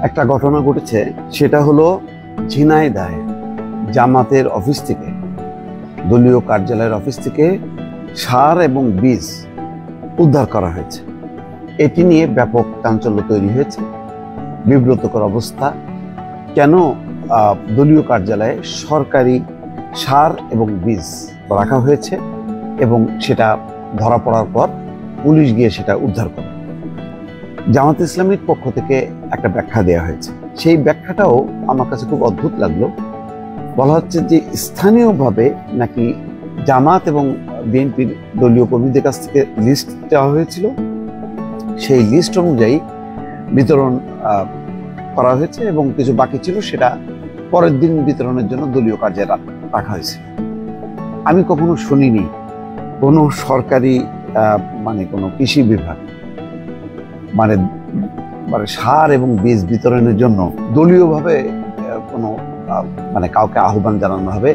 একটা ঘটনা ঘটেছে, সেটা হলো ঝিনাইদহে জামাতের অফিস থেকে, দলীয় কার্যালয়ের অফিস থেকে সার এবং বীজ উদ্ধার করা হয়েছে। এটি নিয়ে ব্যাপক চাঞ্চল্য তৈরি হয়েছে, বিব্রতকর অবস্থা। কেন দলীয় কার্যালয়ে সরকারি সার এবং বীজ রাখা হয়েছে এবং সেটা ধরা পড়ার পর পুলিশ গিয়ে সেটা উদ্ধার করে। জামাত ইসলামীর পক্ষ থেকে একটা ব্যাখ্যা দেওয়া হয়েছে, সেই ব্যাখ্যাটাও আমার কাছে খুব অদ্ভুত লাগলো। বলা হচ্ছে যে স্থানীয়ভাবে নাকি জামাত এবং বিএনপির দলীয় কর্মীদের কাছ থেকে লিস্ট দেওয়া হয়েছিল, সেই লিস্ট অনুযায়ী বিতরণ করা হয়েছে এবং কিছু বাকি ছিল, সেটা পরের দিন বিতরণের জন্য দলীয় কার্যে রাখা হয়েছে। আমি কখনো শুনিনি কোনো সরকারি কোনো কৃষি বিভাগ মানে সার এবং বীজ বিতরণের জন্য দলীয়ভাবে কোনো কাউকে আহ্বান জানানো হবে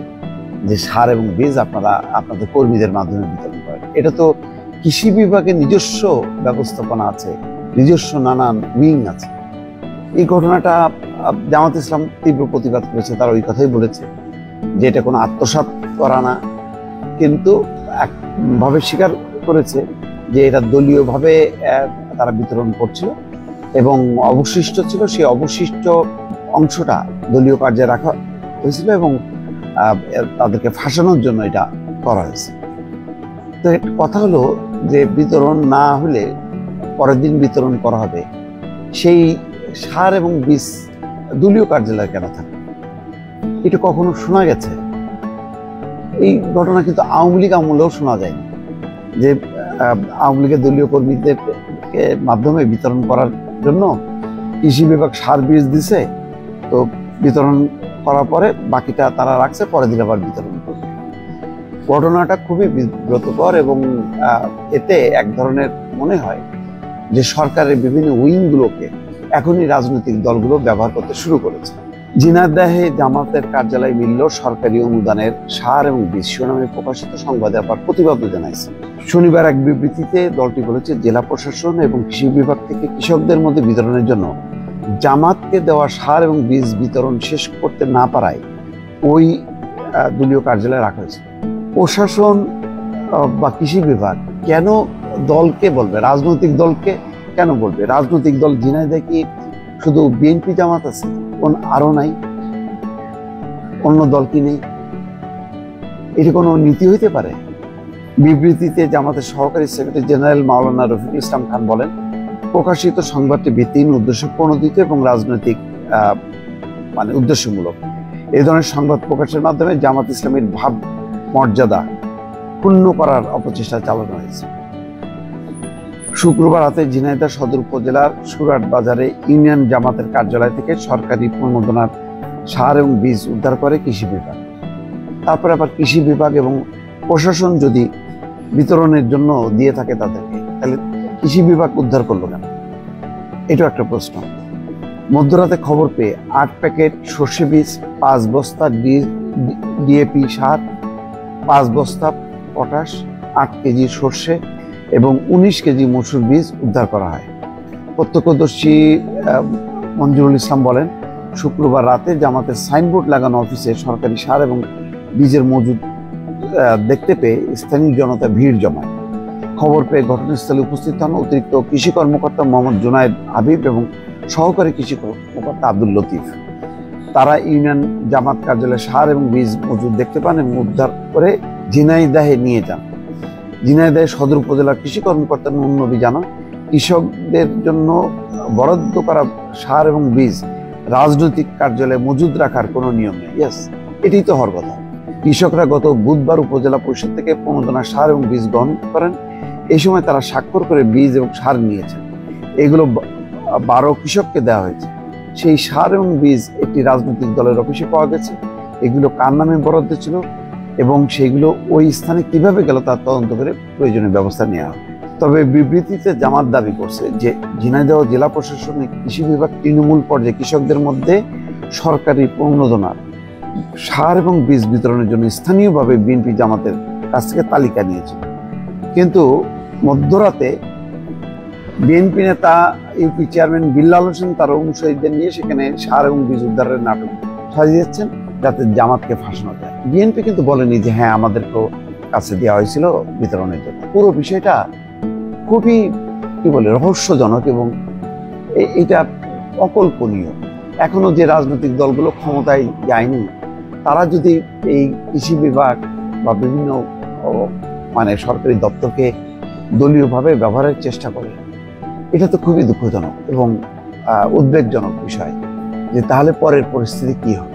যে সার এবং বীজ আপনারা আপনাদের কর্মীদের মাধ্যমে বিতরণ করেন। এটা তো কৃষি বিভাগের নিজস্ব ব্যবস্থাপনা আছে, নিজস্ব নানান উইং আছে। এই ঘটনাটা জামাত ইসলাম তীব্র প্রতিবাদ করেছে, তারা ওই কথাই বলেছে যে এটা কোনো আত্মসাৎ করা না, কিন্তু একভাবে স্বীকার করেছে যে এটা দলীয়ভাবে তারা বিতরণ করছিল এবং অবশিষ্ট ছিল, সেই অবশিষ্ট অংশটা দলীয় কার্যে রাখা হয়েছিল এবং তাদেরকে ফাঁসানোর জন্য এটা করা হয়েছে। তো কথা হলো যে বিতরণ না হলে পরের দিন বিতরণ করা হবে, সেই সার এবং বীজ দলীয় কার্যালয়ে কেন থাকে? এটা কখনো শোনা গেছে? এই ঘটনা কিন্তু আওয়ামী লীগ আমলেও শোনা যায়নি যে আওয়ামী লীগের দলীয় কর্মীদের মাধ্যমে বিতরণ করার জন্য কৃষি বিভাগ সার বীজ দিছে, তো বিতরণ করার পরে বাকিটা তারা রাখছে, পরের দিন আবার বিতরণ করবে। ঘটনাটা খুবই বিব্রতকর এবং এতে এক ধরনের মনে হয় যে সরকারের বিভিন্ন উইংগুলোকে এখনই রাজনৈতিক দলগুলো ব্যবহার করতে শুরু করেছে। ঝিনাইদহে জামাতের কার্যালয় মিলল সরকারি অনুদানের সার এবং বীজ শিরোনামে প্রকাশিত সংবাদে আবার প্রতিবাদও জানাইছে। শনিবার এক বিবৃতিতে দলটি বলেছে, জেলা প্রশাসন এবং কৃষি বিভাগ থেকে কৃষকদের মধ্যে বিতরণের জন্য জামাতকে দেওয়া সার এবং বীজ বিতরণ শেষ করতে না পারায় ওই দলীয় কার্যালয়ে রাখা হয়েছে। প্রশাসন বা কৃষি বিভাগ কেন দলকে বলবে, রাজনৈতিক দলকে কেন বলবে? রাজনৈতিক দল ঝিনাইদহে কি শুধু বিএনপি জামাত আছে, আরো নাই? অন্য দল কি নেই? এটি কোনো নীতি হইতে পারে? বিবৃতিতে জামাতের সহকারী সেক্রেটারি জেনারেল মাওলানা রফিকুল ইসলাম খান বলেন, প্রকাশিত সংবাদটি ভিত্তিহীন, উদ্দেশ্য প্রণোদিত এবং রাজনৈতিক উদ্দেশ্যমূলক। এই ধরনের সংবাদ প্রকাশের মাধ্যমে জামাত ইসলামের ভাব মর্যাদা ক্ষুণ্ণ করার অপচেষ্টা চালানো হয়েছে। শুক্রবার রাতে ঝিনাইদহ সদর উপজেলার সুরাট বাজারে ইউনিয়ন জামাতের কার্যালয় থেকে সরকারি প্রণোদনার সার এবং বীজ উদ্ধার করে কৃষি বিভাগ। তারপরে আবার কৃষি বিভাগ এবং প্রশাসন যদি বিতরণের জন্য দিয়ে থাকে তাদেরকে, তাহলে কৃষি বিভাগ উদ্ধার করলো কেন? এটাও একটা প্রশ্ন। মধ্যরাতে খবর পেয়ে 8 প্যাকেট সর্ষে বীজ, 5 বস্তা ডিএপি সার, 5 বস্তা পটাশ, 8 কেজি সর্ষে এবং 19 কেজি মসুর বীজ উদ্ধার করা হয়। প্রত্যক্ষদর্শী মঞ্জুরুল ইসলাম বলেন, শুক্রবার রাতে জামাতের সাইনবোর্ড লাগানো অফিসে সরকারি সার এবং বীজের মজুদ দেখতে পেয়ে স্থানীয় জনতা ভিড় জমায়। খবর পেয়ে ঘটনাস্থলে উপস্থিত হন অতিরিক্ত কৃষি কর্মকর্তা মোহাম্মদ জুনায়েদ হাবিব এবং সহকারী কৃষি কর্মকর্তা আব্দুল লতিফ। তারা ইউনিয়ন জামাত কার্যালয়ে সার এবং বীজ মজুদ দেখতে পান এবং উদ্ধার করে ঝিনাইদহে নিয়ে যান। ঝিনাইদহ সদর উপজেলার কৃষি কর্মকর্তা নুন নবী জানান, কৃষকদের জন্য বরাদ্দ করা সার এবং বীজ রাজনৈতিক কার্যালয়ে মজুদ রাখার কোনো নিয়ম নেই। এটাই তো হওয়ার কথা। কৃষকরা গত বুধবার উপজেলা পরিষদ থেকে প্রণোদনা সার এবং বীজ গ্রহণ করেন। এই সময় তারা স্বাক্ষর করে বীজ এবং সার নিয়েছেন। এগুলো 12 কৃষককে দেওয়া হয়েছে। সেই সার এবং বীজ একটি রাজনৈতিক দলের অফিসে পাওয়া গেছে। এগুলো কার নামে বরাদ্দ ছিল এবং সেগুলো ওই স্থানে কিভাবে গেল তার তদন্ত করে প্রয়োজনীয় ব্যবস্থা নেওয়া হবে। তবে বিবৃতিতে জামাত দাবি করছে যে ঝিনাইদহ জেলা প্রশাসনিক কৃষি বিভাগ তৃণমূল পর্যায়ে কৃষকদের মধ্যে সরকারি প্রণোদনার সার এবং বীজ বিতরণের জন্য স্থানীয়ভাবে বিএনপি জামাতের কাছ থেকে তালিকা নিয়েছিল, কিন্তু মধ্যরাতে বিএনপি নেতা ইউপি চেয়ারম্যান বিল্লাল হোসেন তার অনুসারীদের নিয়ে সেখানে সার এবং বীজ উদ্ধারের নাটক সাজিয়েছেন যাতে জামাতকে ফাঁসানো যায়। বিএনপি কিন্তু বলেনি যে হ্যাঁ আমাদেরকেও কাছে দেওয়া হয়েছিল বিতরণের জন্য। পুরো বিষয়টা খুবই রহস্যজনক এবং এটা অকল্পনীয়। এখনো যে রাজনৈতিক দলগুলো ক্ষমতায় যায়নি তারা যদি এই কৃষি বিভাগ বা বিভিন্ন সরকারি দপ্তরকে দলীয়ভাবে ব্যবহারের চেষ্টা করে, এটা তো খুবই দুঃখজনক এবং উদ্বেগজনক বিষয় যে তাহলে পরের পরিস্থিতি কি হবে।